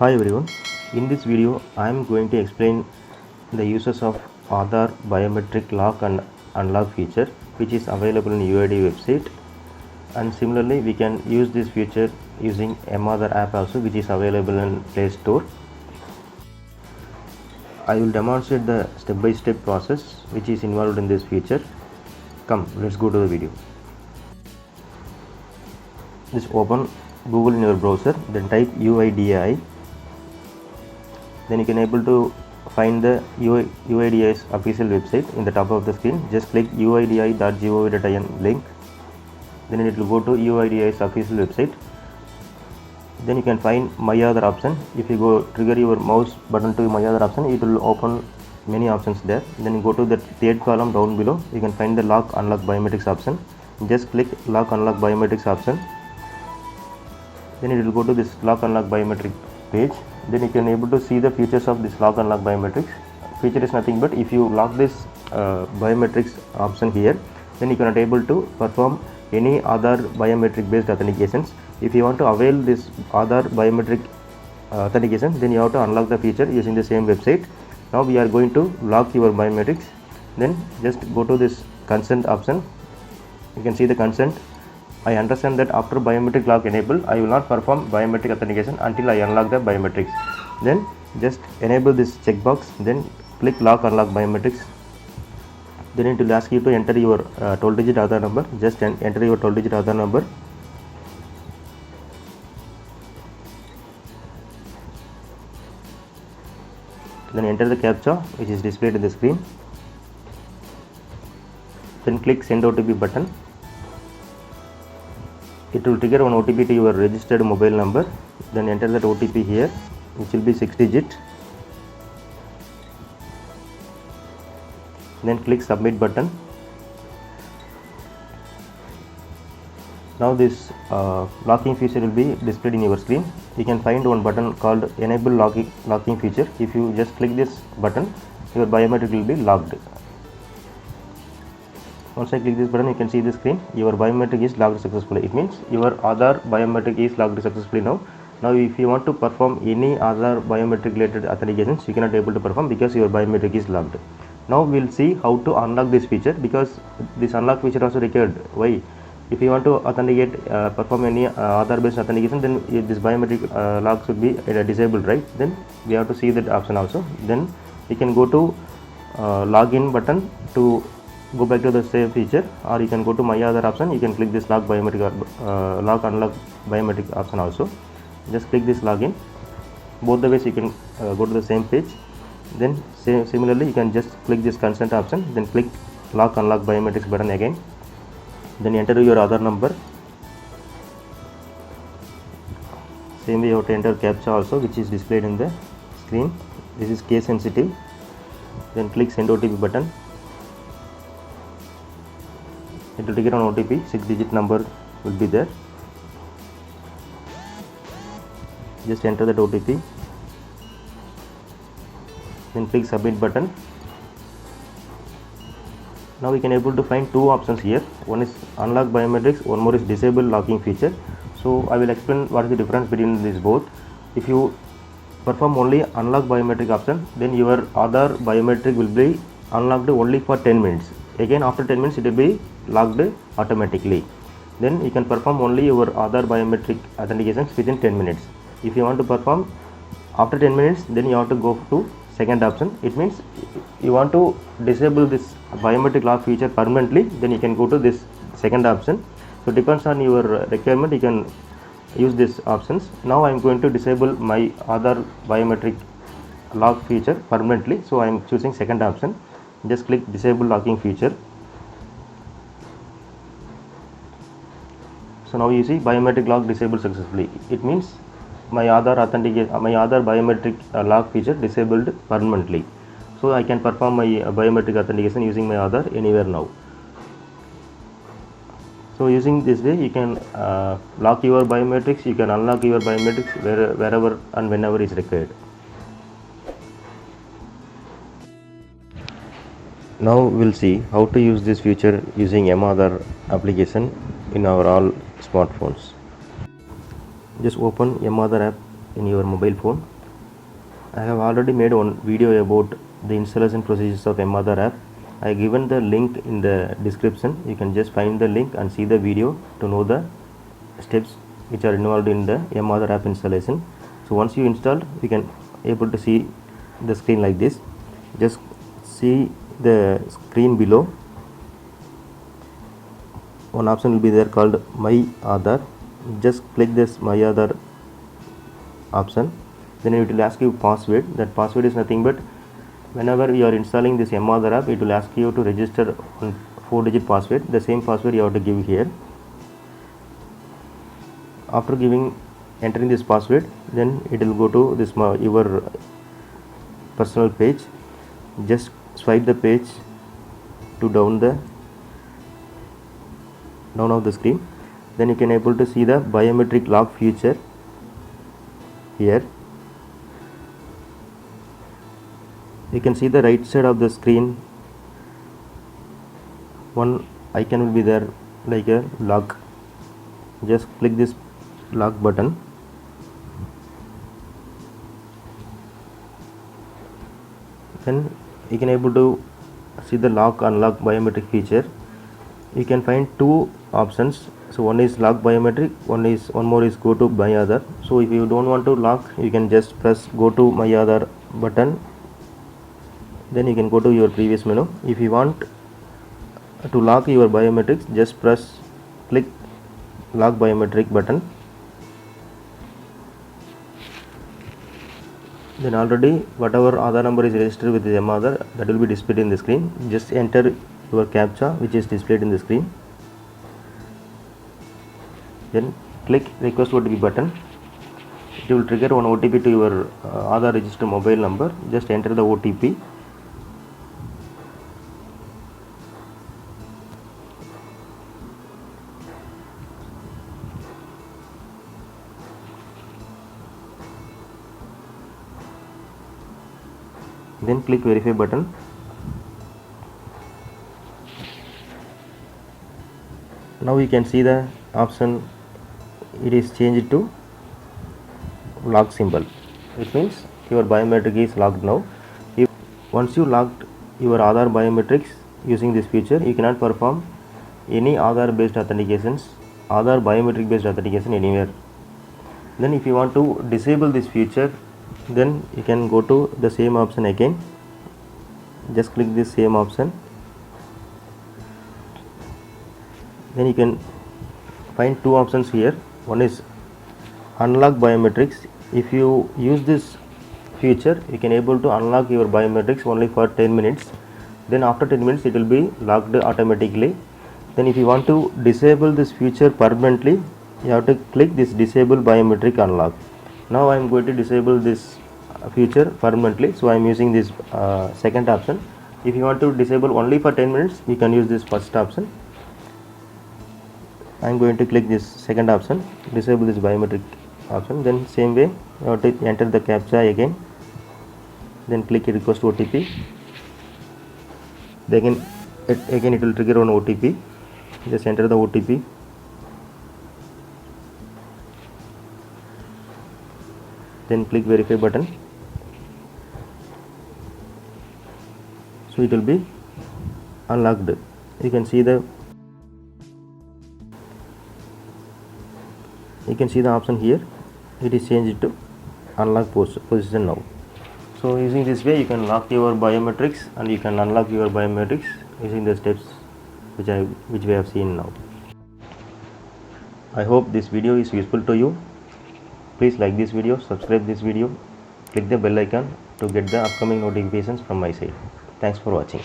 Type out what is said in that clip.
Hi everyone, in this video I am going to explain the uses of Aadhaar biometric lock and unlock feature which is available in UID website, and similarly we can use this feature using mAadhaar app also which is available in Play Store. I will demonstrate the step-by-step process which is involved in this feature. Come, let's go to the video. Just open Google in your browser, then type UIDAI. Then you can able to find the UIDAI's official website in the top of the screen. Just click uidi.gov.in link. Then it will go to UIDAI's official website. Then you can find My Aadhaar option. If you go trigger your mouse button to My Aadhaar option, it will open many options there. Then you go to the third column down below. You can find the lock unlock biometrics option. Just click lock unlock biometrics option. Then it will go to this lock unlock biometric page. Then you can able to see the features of this lock unlock biometrics. Feature is nothing but if you lock this biometrics option here, then you cannot able to perform any other biometric based authentications. If you want to avail this other biometric authentication, then you have to unlock the feature using the same website. Now we are going to lock your biometrics. Then just go to this consent option. You can see the consent. I understand that after biometric lock enabled, I will not perform biometric authentication until I unlock the biometrics. Then just enable this checkbox, then click lock unlock biometrics. Then it will ask you to enter your 12-digit Aadhaar number. Just enter your 12-digit Aadhaar number. Then enter the CAPTCHA which is displayed in the screen. Then click send OTP button. It will trigger one OTP to your registered mobile number. Then enter that OTP here, which will be 6 digit. Then click submit button. Now this locking feature will be displayed in your screen. You can find one button called enable locking feature. If you just click this button, your biometric will be locked. Once I click this button, you can see the screen. Your biometric is locked successfully. It means your Aadhaar biometric is locked successfully now. Now if you want to perform any other biometric related authentications, you cannot able to perform because your biometric is locked. Now we will see how to unlock this feature, because this unlock feature also required. Why? If you want to authenticate, perform any Aadhaar based authentication, then this biometric lock should be disabled, right? Then we have to see that option also. Then you can go to login button to go back to the same feature, or you can go to My Aadhaar option. You can click this lock biometric lock unlock biometric option also. Just click this login. Both the ways you can go to the same page. Then similarly you can just click this consent option, then click lock unlock biometrics button again. Then enter your Aadhaar number. Same way you have to enter CAPTCHA also, which is displayed in the screen. This is case sensitive. Then click send OTP button. It will trigger an OTP, 6-digit number will be there. Just enter that OTP. Then click submit button. Now we can able to find two options here. One is unlock biometrics, one more is disable locking feature. So I will explain what is the difference between these both. If you perform only unlock biometric option, then your Aadhaar biometric will be unlocked only for 10 minutes. Again after 10 minutes it will be locked automatically. Then you can perform only your Aadhaar biometric authentications within 10 minutes. If you want to perform after 10 minutes, then you have to go to second option. It means you want to disable this biometric lock feature permanently, then you can go to this second option. So depends on your requirement, you can use these options. Now I am going to disable my Aadhaar biometric lock feature permanently, so I am choosing second option. Just click disable locking feature. So now you see biometric lock disabled successfully. It means my Aadhaar biometric lock feature disabled permanently. So I can perform my biometric authentication using my Aadhaar anywhere now. So using this way you can lock your biometrics, you can unlock your biometrics wherever and whenever is required. Now we'll see how to use this feature using mAadhaar application in our all smartphones. Just open mAadhaar app in your mobile phone. I have already made one video about the installation procedures of mAadhaar app. I have given the link in the description. You can just find the link and see the video to know the steps which are involved in the mAadhaar app installation. So once you install, you can able to see the screen like this. Just see the screen below. One option will be there called My Aadhaar. Just click this My Aadhaar option. Then it will ask you password. That password is nothing but whenever you are installing this mAadhaar app, it will ask you to register one 4-digit password. The same password you have to give here. After entering this password, then it will go to this your personal page. Just swipe the page to down of the screen. Then you can able to see the biometric lock feature here. You can see the right side of the screen, one icon will be there like a lock. Just click this lock button. Then you can able to see the lock unlock biometric feature. You can find two options. So one is lock biometric, one more is go to My Aadhaar. So if you don't want to lock, you can just press go to My Aadhaar button. Then you can go to your previous menu. If you want to lock your biometrics, just click lock biometric button. Then already whatever Aadhaar number is registered with the mAadhaar, that will be displayed in the screen. Just enter your CAPTCHA which is displayed in the screen. Then click request OTP button. It will trigger one OTP to your Aadhaar registered mobile number. Just enter the OTP. Then click verify button. Now you can see the option, it is changed to lock symbol. It means your biometric is locked now. If once you locked your Aadhaar biometrics using this feature, you cannot perform any Aadhaar based authentications, Aadhaar biometric based authentication anywhere. Then if you want to disable this feature, then you can go to the same option again. Just click this same option. Then you can find two options here. One is unlock biometrics. If you use this feature, you can able to unlock your biometrics only for 10 minutes. Then after 10 minutes it will be locked automatically. Then if you want to disable this feature permanently, you have to click this disable biometric unlock. Now I am going to disable this feature permanently, so I am using this second option. If you want to disable only for 10 minutes, you can use this first option. I am going to click this second option, disable this biometric option. Then same way you have to enter the CAPTCHA again. Then click request OTP. Then again it will trigger on OTP. Just enter the OTP. Then click verify button. So it will be unlocked. You can see the option here. It is changed to unlock position now. So using this way you can lock your biometrics and you can unlock your biometrics using the steps which we have seen now. I hope this video is useful to you. Please like this video, subscribe this video, click the bell icon to get the upcoming notifications from my side. Thanks for watching.